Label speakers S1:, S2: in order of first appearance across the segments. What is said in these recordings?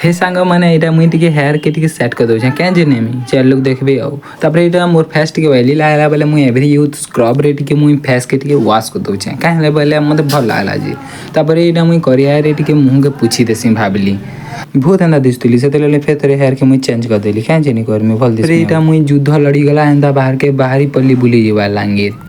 S1: हे सांग मैंने यहाँ मुझे हेयर के सेट कर दूचे क्या जेने चल लोग देखबे आउ मोर फेस टे ऑयली लागला बेले मुझे एवरी यूज स्क्रब रे टे मुझे फेस के वाश कर दूचे कहीं बेले मत भल लागला जी यहाँ मुझे करिया मुँह के पूछी देसी भाविली बहुत एंता दिसुली से फिर थोड़े हेयर के मुझे चेंज कर देली क्या जेनी करमी भल दिस यहाँ मुझे युद्ध लड़ीगला एंता बाहरी पल्ली बुली जीवा लांगीर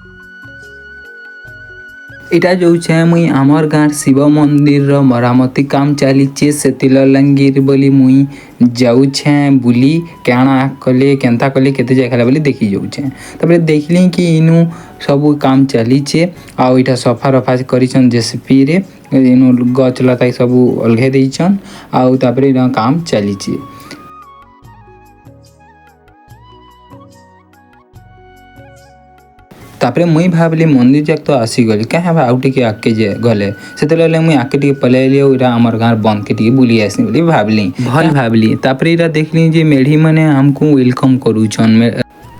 S1: इटा जो मुई आमर गाँव शिव मंदिर मरामती काम चलीचे से लांगीर बोली मुई जाऊे बुली क्या कले केन्ता कले केते जाए बोली देखी जाऊे तापर देखली कि इनु सब काम चलीचे आउ इटा सफा रफा करिछन जेसीपी रे इनु गच लता सब अलगे देइछन आउ तापर इना काम चलीचे तापर मुई भाविली मंदिर जाक तो आसीगली क्या आउ टे आगे जे गले से मुई आगे पलैली आमर गाँव बंद के बुली आसी बोली भाविली भल भाविली तापर इरा देखली जे मेढ़ी मैंने हमको वेलकम करूछन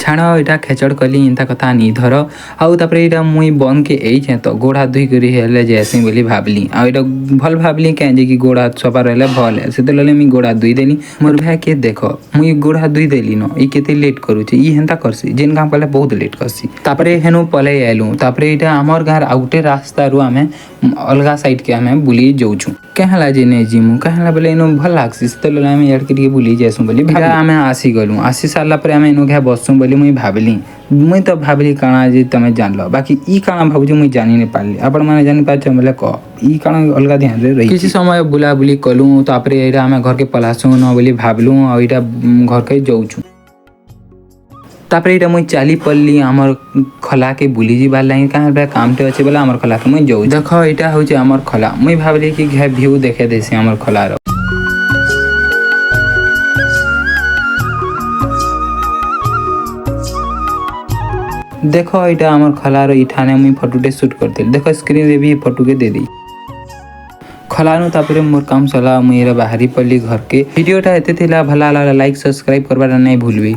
S1: छाण यहाँ खेचड़ कली इंता कथा नहीं धर आउ तापर यहाँ मुई बंद के एइछे तो गोड़ हाथ धोई कर जासी बोली भाविली आ यहाँ भल भाविली क्या जे कि गोड़ हाथ सफा रहा भल है से मुई गोड़ हाथ धोई देली मोर भाई के देख मुई गोड़ हाथ धोई देली न ई केते लेट करूचे ई हेन्ता करसी जेन काम कले बहुत लेट करसी तापर हेनु पलै आइलु तापर यहाँ आमर गाँव आउटे रास्ता रु आमे अलगा साइड के आमे बुली जाऊछु कहला जे नहीं जिमु कहला बोले इनो भल लागसी से आमे यार के बुली जासु बोली आमे आसी गलु आसी सारा पर आमे इनो घे बसु बोली मुई भाविली मुई तो भाविली काना जे तमे जानल बाकी ई काना भाबुछु मुई जानि नहीं पारली आपण माने जानि पाछ बोले क ई काना अलगा ध्यान रे रही किसी समय बुला बुली कलु तापर एरा आमे घर के पलासु न बोली भाबलु आ एटा घर के जाऊछु तापर यहाँ मुई चली पड़ली आमर खला के बुली जीवार लाइन कहाँ काम टे अच्छे बोला आमर खला के मुई जाऊ देख यहाँ हूँ आमर खला मुई भाविली कि घे व्यू देखे देसी आमर खलार देख यहाँ आमर खलार इठाने मुई फोटोटे शूट करते देख स्क्रीन रे भी फोटो के दे दी खलानु तापर मोर काम सला मुई बाहरी पड़ली घर के वीडियोटा एते थिला भला लाइक सब्सक्राइब करवार नहीं भूलबी।